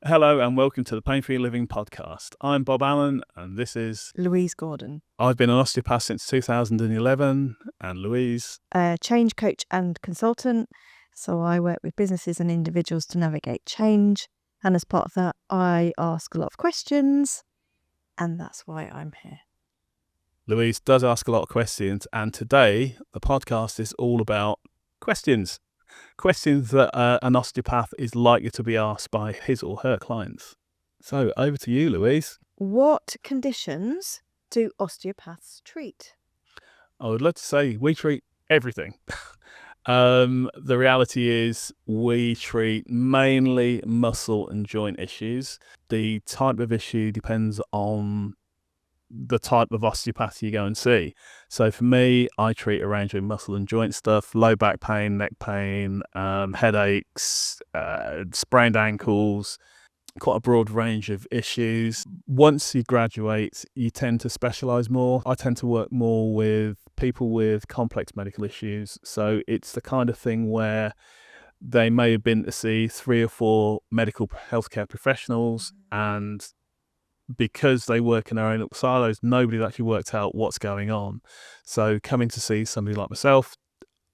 Hello and welcome to the Pain-Free Living podcast. I'm Bob Allen and this is Louise Gordon. I've been an osteopath since 2011 and Louise. Change coach and consultant. So I work with businesses and individuals to navigate change. And as part of that, I ask a lot of questions. And that's why I'm here. Louise does ask a lot of questions, and today the podcast is all about questions. Questions that an osteopath is likely to be asked by his or her clients. So over to you, Louise. What conditions do osteopaths treat? I would love to say we treat everything. The reality is we treat mainly muscle and joint issues. The type of issue depends on the type of osteopath you go and see. So for me, I treat a range of muscle and joint stuff, low back pain, neck pain, headaches, sprained ankles, quite a broad range of issues. Once you graduate, you tend to specialise more. I tend to work more with people with complex medical issues. So it's the kind of thing where they may have been to see 3 or 4 medical healthcare professionals, and because they work in their own little silos, nobody's actually worked out what's going on. So coming to see somebody like myself,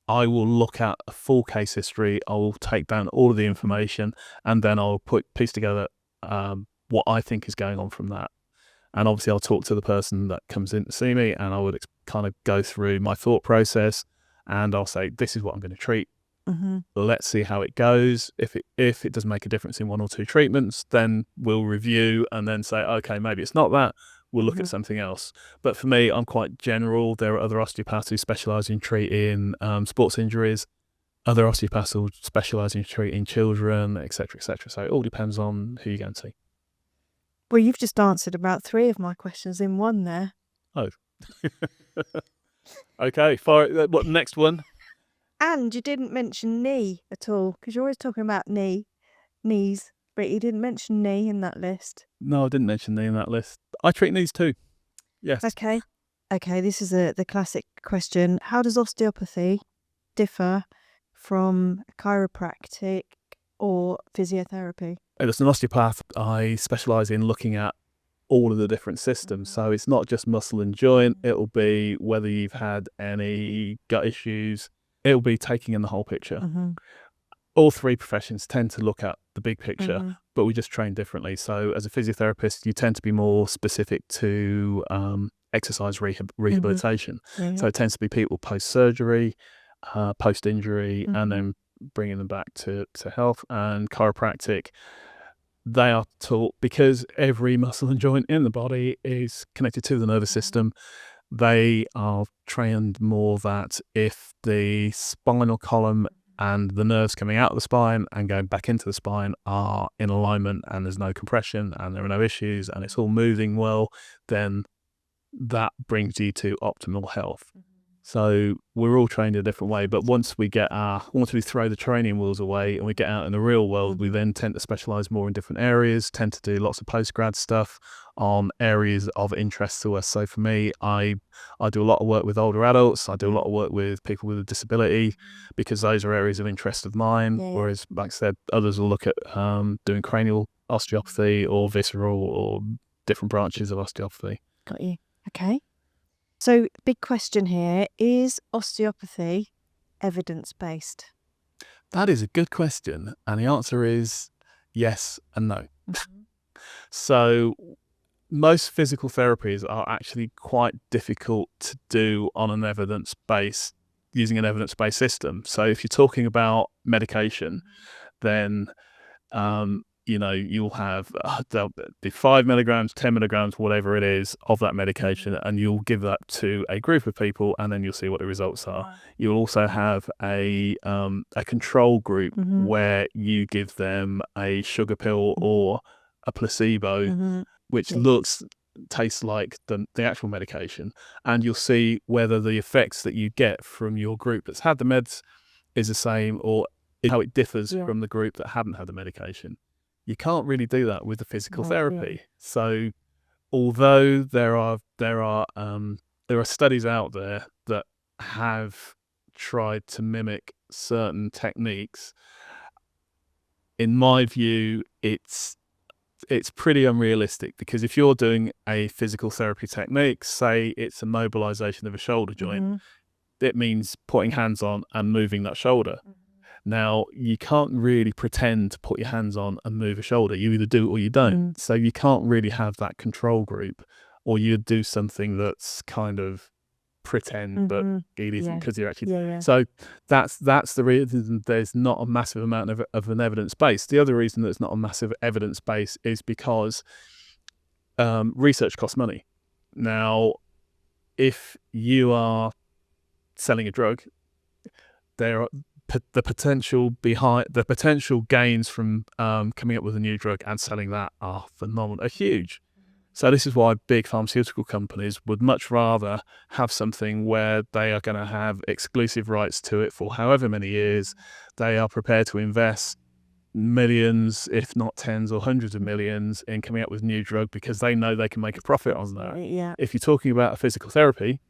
I will look at a full case history, I will take down all of the information, and then I'll piece together what I think is going on from that. And obviously I'll talk to the person that comes in to see me, and I would kind of go through my thought process, and I'll say, this is what I'm going to treat. Mm-hmm. Let's see how it goes. If it does make a difference in 1 or 2 treatments, then we'll review and then say, okay, maybe it's not that. We'll look at something else. But for me, I'm quite general. There are other osteopaths who specialise in treating sports injuries. Other osteopaths will specialise in treating children, etc., etc. So it all depends on who you go and see. Well, you've just answered about 3 of my questions in one there. Oh. Okay, what next one? And you didn't mention knee at all, because you're always talking about knees, but you didn't mention knee in that list. No, I didn't mention knee in that list. I treat knees too. Yes. Okay, this is the classic question. How does osteopathy differ from chiropractic or physiotherapy? As an osteopath, I specialise in looking at all of the different systems. So it's not just muscle and joint. It'll be whether you've had any gut issues. It'll be taking in the whole picture. Mm-hmm. All 3 professions tend to look at the big picture, but we just train differently. So as a physiotherapist, you tend to be more specific to exercise rehabilitation. Mm-hmm. So it tends to be people post-surgery, post-injury, and then bringing them back to health. And chiropractic, they are taught, because every muscle and joint in the body is connected to the nervous system, they are trained more that if the spinal column and the nerves coming out of the spine and going back into the spine are in alignment and there's no compression and there are no issues and it's all moving well, then that brings you to optimal health. So we're all trained in a different way, but once we throw the training wheels away and we get out in the real world, we then tend to specialise more in different areas, tend to do lots of postgrad stuff on areas of interest to us. So for me, I do a lot of work with older adults, I do a lot of work with people with a disability, because those are areas of interest of mine, whereas, like I said, others will look at doing cranial osteopathy or visceral or different branches of osteopathy. Got you. Okay. So, big question here, is osteopathy evidence-based? That is a good question, and the answer is yes and no. Mm-hmm. So, most physical therapies are actually quite difficult to do on an using an evidence-based system. So, if you're talking about medication, then you'll have there'll be 5 milligrams, 10 milligrams, whatever it is of that medication, and you'll give that to a group of people, and then you'll see what the results are. Right. You'll also have a control group where you give them a sugar pill or a placebo, which tastes like the actual medication, and you'll see whether the effects that you get from your group that's had the meds is the same or how it differs from the group that hadn't had the medication. You can't really do that with the physical therapy. So, although there are studies out there that have tried to mimic certain techniques, in my view, it's it's pretty unrealistic, because if you're doing a physical therapy technique, say it's a mobilization of a shoulder joint, it means putting hands on and moving that shoulder. Now, you can't really pretend to put your hands on and move a shoulder. You either do it or you don't. So you can't really have that control group, or you do something that's kind of pretend, but it isn't, because you're actually. So that's the reason there's not a massive amount of an evidence base. The other reason there's not a massive evidence base is because research costs money. Now, if you are selling a drug, there are the potential gains from coming up with a new drug and selling that are phenomenal, are huge. So this is why big pharmaceutical companies would much rather have something where they are going to have exclusive rights to it for however many years. They are prepared to invest millions, if not tens or hundreds of millions, in coming up with new drug, because they know they can make a profit on that. If you're talking about a physical therapy,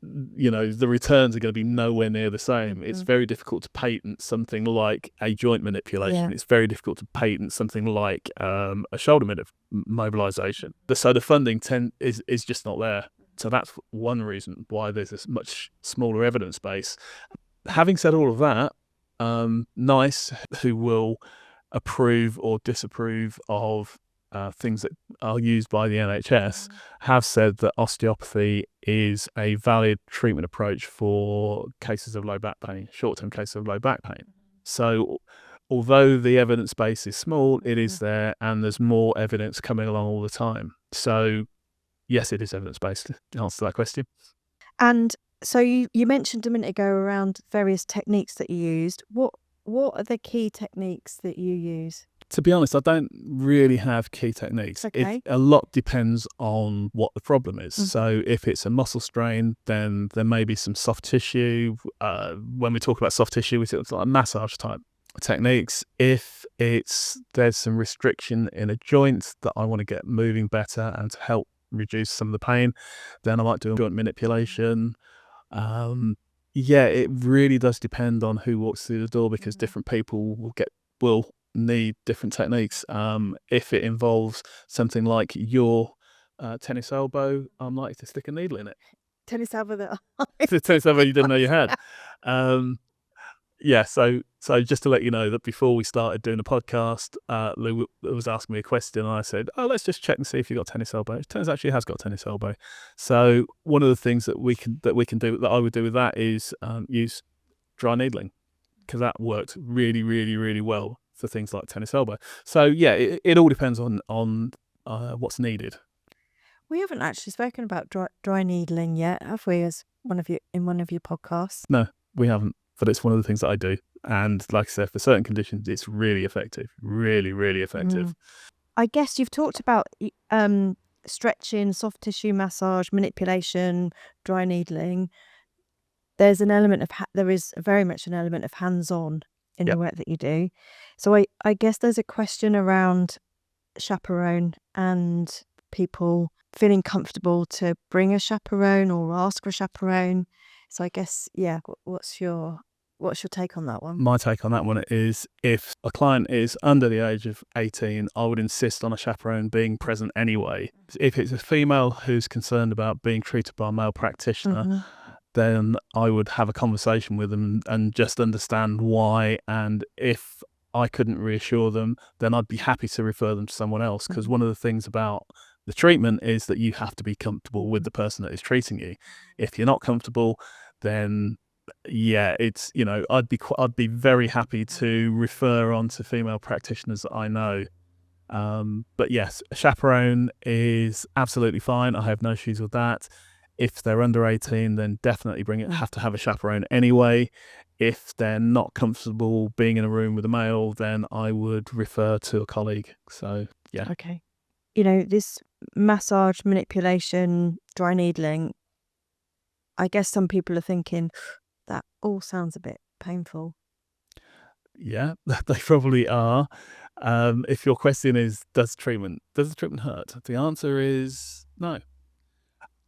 the returns are going to be nowhere near the same. It's very difficult to patent something like a joint manipulation. It's very difficult to patent something like a shoulder mobilization. So the funding is just not there. So that's one reason why there's this much smaller evidence base. Having said all of that, NICE, who will approve or disapprove of things that are used by the NHS, have said that osteopathy is a valid treatment approach for cases of low back pain, short-term cases of low back pain. So although the evidence base is small, it is there, and there's more evidence coming along all the time. So yes, it is evidence-based, to answer that question. And so you mentioned a minute ago around various techniques that you used. What are the key techniques that you use? To be honest, I don't really have key techniques. Okay. A lot depends on what the problem is. So if it's a muscle strain, then there may be some soft tissue. When we talk about soft tissue, we talk like massage type techniques. If there's some restriction in a joint that I want to get moving better and to help reduce some of the pain, then I might do a joint manipulation. It really does depend on who walks through the door, because different people will need different techniques. If it involves something like your tennis elbow, I'm likely to stick a needle in it. Tennis elbow that The tennis elbow you didn't know you had. So just to let you know that before we started doing the podcast, Lou was asking me a question, and I said, let's just check and see if you've got tennis elbow. It turns out she has got tennis elbow. So one of the things that we can do, that I would do with that, is use dry needling, because that worked really, really, really well for things like tennis elbow. So it all depends on what's needed. We haven't actually spoken about dry needling yet, have we? As one of your podcasts? No, we haven't. But it's one of the things that I do, and like I said, for certain conditions, it's really effective. Really, really effective. I guess you've talked about stretching, soft tissue massage, manipulation, dry needling. There's an element of there is very much an element of hands-on in the work that you do. So I guess there's a question around chaperone and people feeling comfortable to bring a chaperone or ask for a chaperone. So I guess, what's your take on that one? My take on that one is, if a client is under the age of 18, I would insist on a chaperone being present anyway. If it's a female who's concerned about being treated by a male practitioner, then I would have a conversation with them and just understand why. And if I couldn't reassure them, then I'd be happy to refer them to someone else, because one of the things about the treatment is that you have to be comfortable with the person that is treating you. If you're not comfortable, then it's I'd be very happy to refer on to female practitioners that I know. But yes, a chaperone is absolutely fine. I have no issues with that. If they're under 18, then definitely have to have a chaperone anyway. If they're not comfortable being in a room with a male, then I would refer to a colleague. So yeah. Okay. This massage, manipulation, dry needling, I guess some people are thinking that all sounds a bit painful. Yeah, they probably are. If your question is, does the treatment hurt? The answer is no.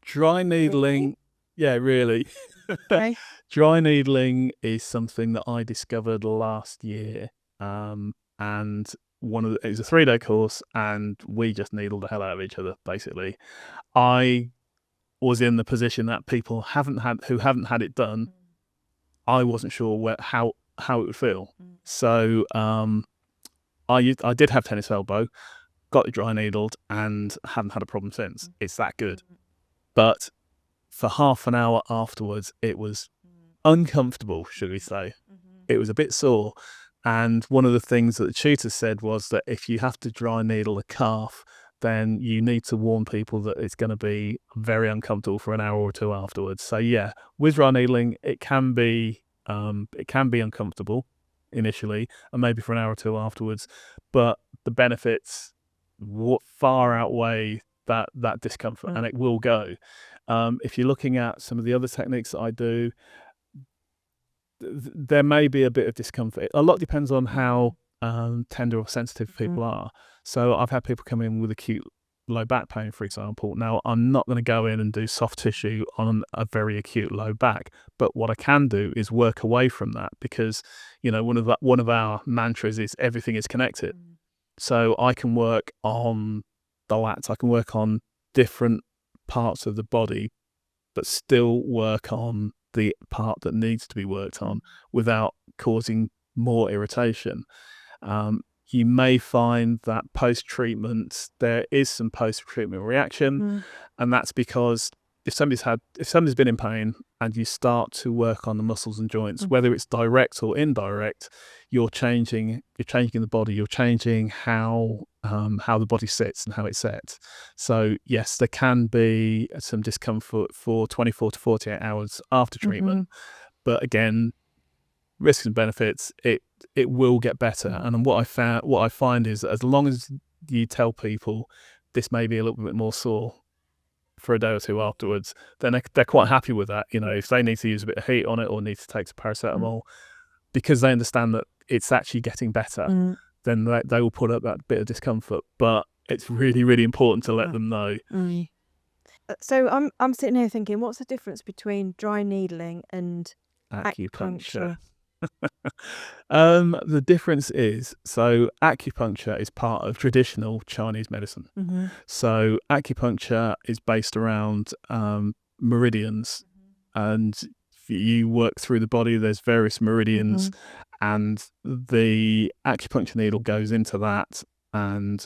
Dry needling, really. Okay. Dry needling is something that I discovered last year, and it was a 3-day course, and we just needled the hell out of each other, basically. I was in the position that people who haven't had it done, I wasn't sure how it would feel. So I did have tennis elbow, got it dry needled, and haven't had a problem since. It's that good. But for half an hour afterwards, it was uncomfortable, should we say. It was a bit sore. And one of the things that the tutor said was that if you have to dry needle a calf, then you need to warn people that it's going to be very uncomfortable for an hour or two afterwards. So yeah, with dry needling, it can be uncomfortable initially, and maybe for an hour or two afterwards, but the benefits far outweigh that discomfort, and it will go. If you're looking at some of the other techniques that I do, there may be a bit of discomfort. A lot depends on how tender or sensitive people are. So I've had people come in with acute low back pain, for example. Now, I'm not going to go in and do soft tissue on a very acute low back, but what I can do is work away from that, because one of our mantras is everything is connected. So I can work on the lats, I can work on different parts of the body, but still work on the part that needs to be worked on without causing more irritation. You may find that post-treatment there is some post-treatment reaction, and that's because if somebody's been in pain and you start to work on the muscles and joints, whether it's direct or indirect, you're changing the body, you're changing how the body sits and how it sets. So yes, there can be some discomfort for 24 to 48 hours after treatment, but again, risks and benefits, it will get better. And what I find is that as long as you tell people this may be a little bit more sore for a day or two afterwards, then they're quite happy with that. If they need to use a bit of heat on it or need to take some paracetamol, because they understand that it's actually getting better, then they will put up that bit of discomfort. But it's really, really important to let them know. So I'm sitting here thinking, what's the difference between dry needling and Acupuncture? The difference is, so acupuncture is part of traditional Chinese medicine. So acupuncture is based around meridians, and you work through the body. There's various meridians, and the acupuncture needle goes into that, and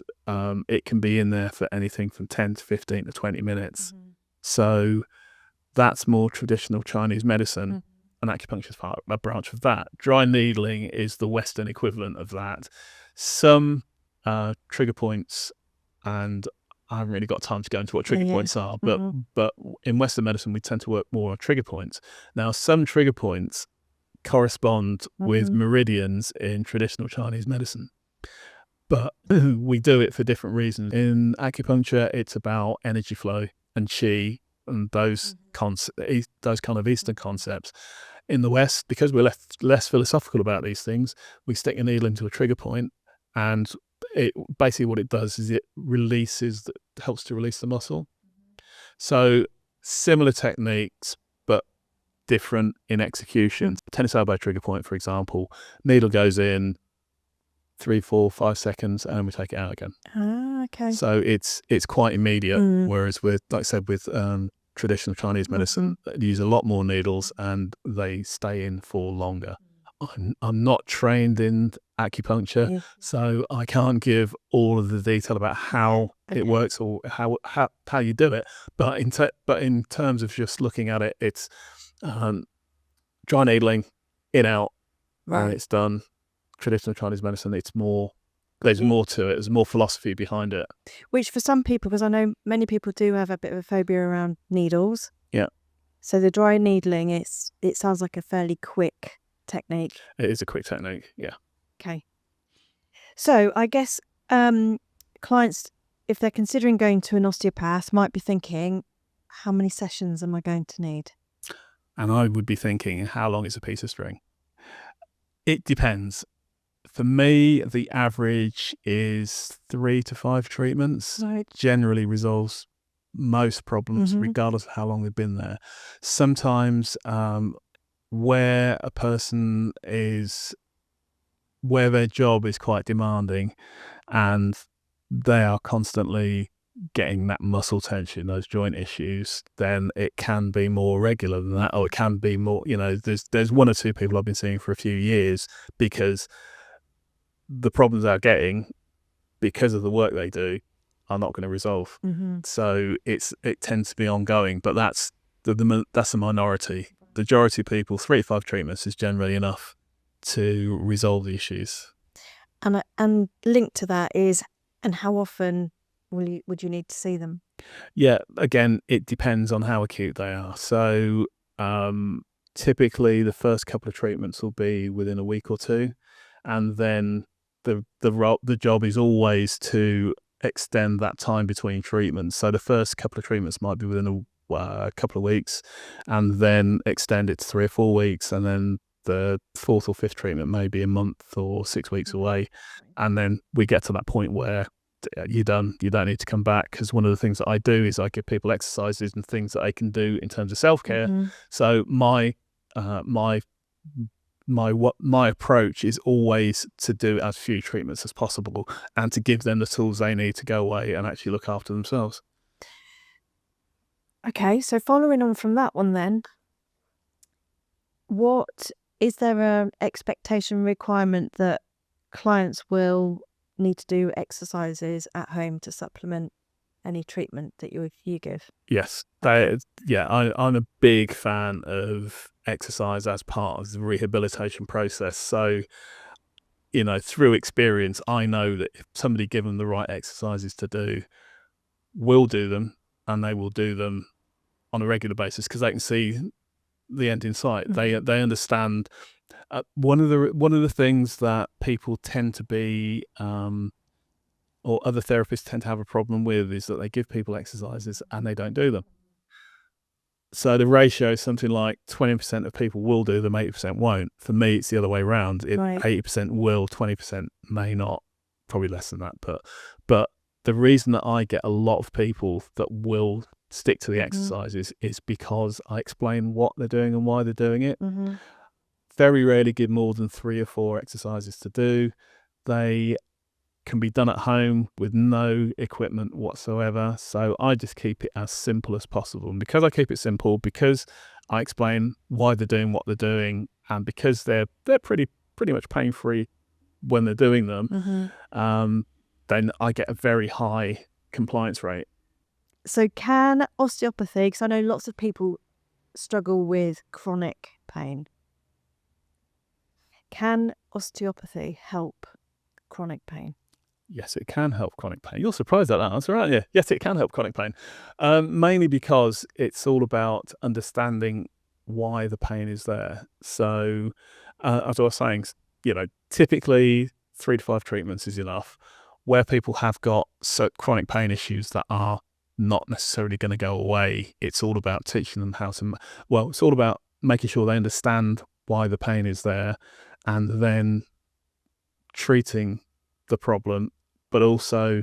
it can be in there for anything from 10 to 15 to 20 minutes. So that's more traditional Chinese medicine. And acupuncture is a branch of that. Dry needling is the Western equivalent of that. Some trigger points, and I haven't really got time to go into what trigger points are, but in Western medicine we tend to work more on trigger points. Now, some trigger points correspond with meridians in traditional Chinese medicine, but we do it for different reasons. In acupuncture, it's about energy flow and qi and those kind of Eastern concepts. In the West, because we're less philosophical about these things, we stick a needle into a trigger point, and basically what it does is it helps to release the muscle. So similar techniques, but different in execution. Tennis elbow trigger point, for example, needle goes in 3, 4, 5 seconds, and we take it out again. Okay. So it's quite immediate. Whereas with traditional Chinese medicine, they use a lot more needles and they stay in for longer. I'm not trained in acupuncture, so I can't give all of the detail about how it works or how you do it. But in terms of just looking at it, it's dry needling, in, out, and it's done. Traditional Chinese medicine, there's more to it. There's more philosophy behind it. Which for some people, because I know many people do have a bit of a phobia around needles. Yeah. So the dry needling, it sounds like a fairly quick technique. It is a quick technique, yeah. Okay. So I guess clients, if they're considering going to an osteopath, might be thinking, how many sessions am I going to need? And I would be thinking, how long is a piece of string? It depends. For me, the average is 3 to 5 treatments. Right. Generally resolves most problems, regardless of how long they've been there. Sometimes where a person is where their job is quite demanding and they are constantly getting that muscle tension, those joint issues, then it can be more regular than that, or it can be more, there's one or two people I've been seeing for a few years because the problems they're getting because of the work they do are not going to resolve. So it tends to be ongoing, but that's a minority. The majority of people, 3 to 5 treatments is generally enough to resolve the issues. And linked to that is, and how often would you need to see them? Yeah, again, it depends on how acute they are. So typically the first couple of treatments will be within a week or two, and then the job is always to extend that time between treatments. So the first couple of treatments might be within a couple of weeks, and then extend it to 3 or 4 weeks, and then the 4th or 5th treatment may be a month or 6 weeks away, and then we get to that point where you're done. You don't need to come back, because one of the things that I do is I give people exercises and things that they can do in terms of self-care. So my approach is always to do as few treatments as possible and to give them the tools they need to go away and actually look after themselves. Okay, so following on from that one then, what is there an expectation requirement that clients will need to do exercises at home to supplement any treatment that you give? Yes, I'm a big fan of exercise as part of the rehabilitation process. So, through experience, I know that if somebody given the right exercises to do, will do them, and they will do them on a regular basis because they can see the end in sight. They understand. One of the things that people tend to be or other therapists tend to have a problem with is that they give people exercises and they don't do them. So the ratio is something like 20% of people will do them, 80% won't. For me, it's the other way around. 80% will, 20% may not, probably less than that. But the reason that I get a lot of people that will stick to the exercises is because I explain what they're doing and why they're doing it. Very rarely give more than 3 or 4 exercises to do. They can be done at home with no equipment whatsoever. So I just keep it as simple as possible. And because I keep it simple, because I explain why they're doing what they're doing, and because they're pretty much pain-free when they're doing them, then I get a very high compliance rate. So can osteopathy, because I know lots of people struggle with chronic pain, can osteopathy help chronic pain? Yes, it can help chronic pain. You're surprised at that answer, aren't you? Yes, it can help chronic pain. Mainly because it's all about understanding why the pain is there. So, as I was saying, typically 3 to 5 treatments is enough. Where people have got chronic pain issues that are not necessarily going to go away, it's all about teaching them it's all about making sure they understand why the pain is there, and then treating the problem, but also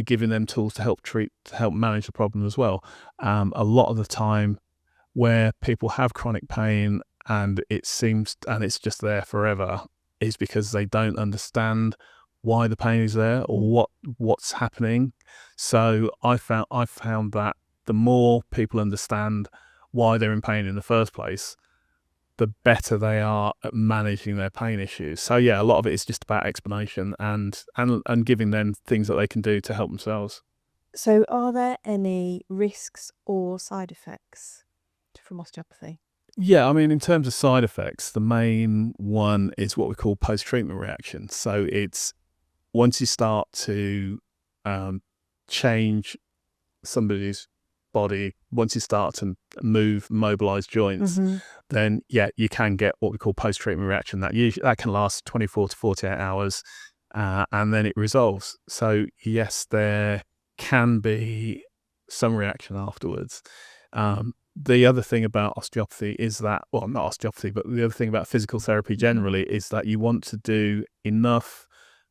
giving them tools to help manage the problem as well. A lot of the time where people have chronic pain and it's just there forever is because they don't understand why the pain is there or what's happening. So I found that the more people understand why they're in pain in the first place, the better they are at managing their pain issues. So yeah, a lot of it is just about explanation and giving them things that they can do to help themselves. So are there any risks or side effects from osteopathy? Yeah, I mean, in terms of side effects, the main one is what we call post-treatment reaction. So it's once you start to change somebody's body, once you start to mobilize joints, then you can get what we call post-treatment reaction. That can last 24 to 48 hours, and then it resolves. So yes, there can be some reaction afterwards. The other thing about osteopathy is that, well, not osteopathy, but the other thing about physical therapy generally is that you want to do enough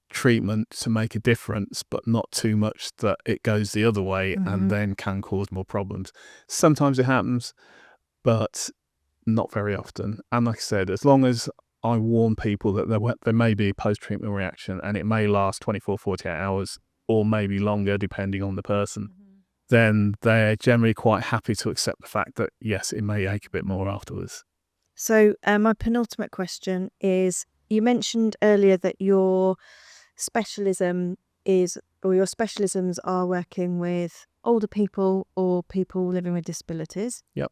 treatment to make a difference, but not too much that it goes the other way and then can cause more problems. Sometimes it happens, but not very often. And like I said, as long as I warn people that there may be a post-treatment reaction, and it may last 24, 48 hours or maybe longer depending on the person, then they're generally quite happy to accept the fact that, yes, it may ache a bit more afterwards. So my penultimate question is, you mentioned earlier that your specialisms are working with older people or people living with disabilities. Yep.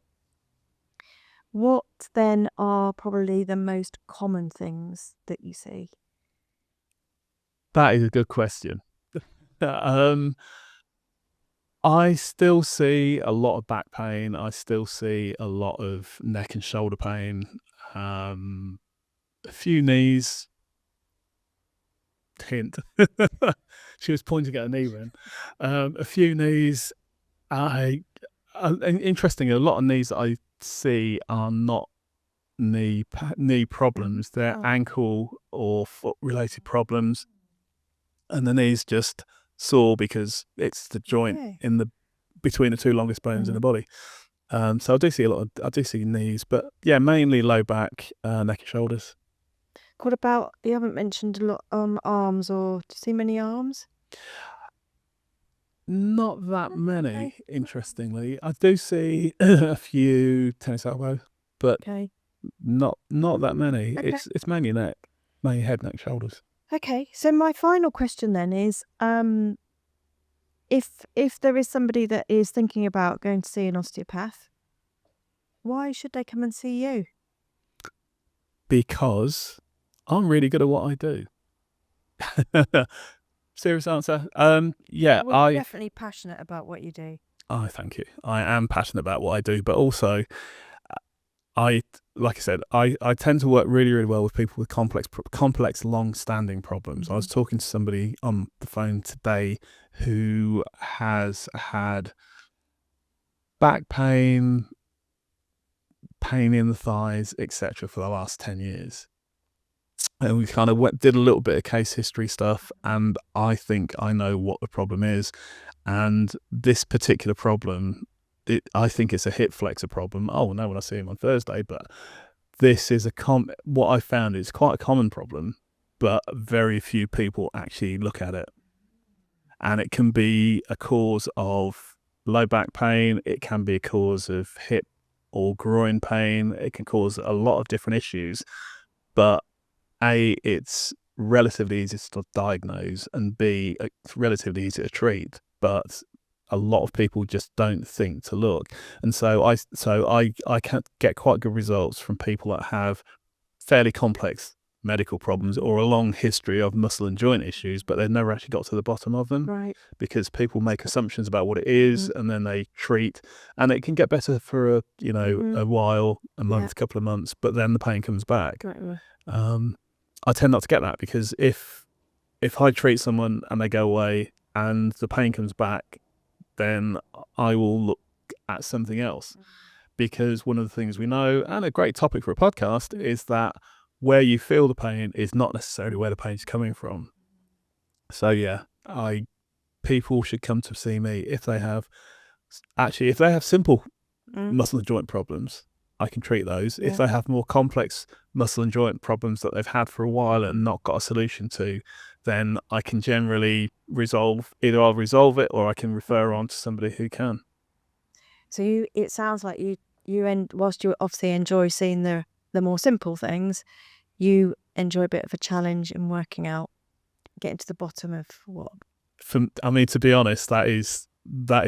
What then are probably the most common things that you see? That is a good question. I still see a lot of back pain. I still see a lot of neck and shoulder pain. A few knees. Hint. She was pointing at her knee then. A few knees. Interesting. A lot of knees that I see are not knee problems. They're ankle or foot related problems, and the knee's just sore because it's the joint in the between the two longest bones in the body. So I do see knees, but yeah, mainly low back, neck and shoulders. What about, you haven't mentioned a lot arms, or do you see many arms? Not that many, interestingly. I do see a few tennis elbow, but not that many. Okay. It's mainly neck, mainly head, neck, shoulders. Okay, so my final question then is, if there is somebody that is thinking about going to see an osteopath, why should they come and see you? Because I'm really good at what I do. Serious answer. Yeah, We're definitely passionate about what you do. Oh, thank you. I am passionate about what I do, but also, like I said, I tend to work really, really well with people with complex, long-standing problems. I was talking to somebody on the phone today who has had back pain, pain in the thighs, etc., for the last 10 years. And we kind of did a little bit of case history stuff, and I think I know what the problem is. And this particular problem, I think it's a hip flexor problem. Oh, no, when I see him on Thursday, but this is what I found is quite a common problem, but very few people actually look at it. And it can be a cause of low back pain. It can be a cause of hip or groin pain. It can cause a lot of different issues, but A, it's relatively easy to diagnose, and B, it's relatively easy to treat, but a lot of people just don't think to look. And so I can get quite good results from people that have fairly complex medical problems or a long history of muscle and joint issues, but they've never actually got to the bottom of them. Right. Because people make assumptions about what it is, and then they treat, and it can get better for a while, a month, a couple of months, but then the pain comes back. Right. I tend not to get that, because if I treat someone and they go away and the pain comes back, then I will look at something else. Because one of the things we know, and a great topic for a podcast, is that where you feel the pain is not necessarily where the pain is coming from. So yeah, people should come to see me if they have simple muscle and joint problems. I can treat those. If they have more complex muscle and joint problems that they've had for a while and not got a solution to, then I can generally either I'll resolve it or I can refer on to somebody who can. So it sounds like whilst you obviously enjoy seeing the more simple things, you enjoy a bit of a challenge in working out, getting to the bottom of what. To be honest, that is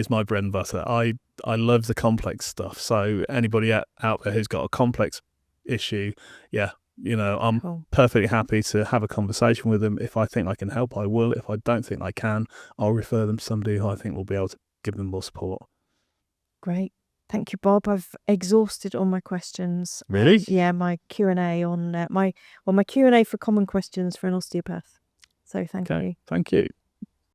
my bread and butter. I love the complex stuff. So anybody out there who's got a complex issue, I'm perfectly happy to have a conversation with them. If I think I can help, I will. If I don't think I can, I'll refer them to somebody who I think will be able to give them more support. Great. Thank you, Bob. I've exhausted all my questions. Really? Yeah, my Q&A on my Q&A for common questions for an osteopath. So thank you. Thank you.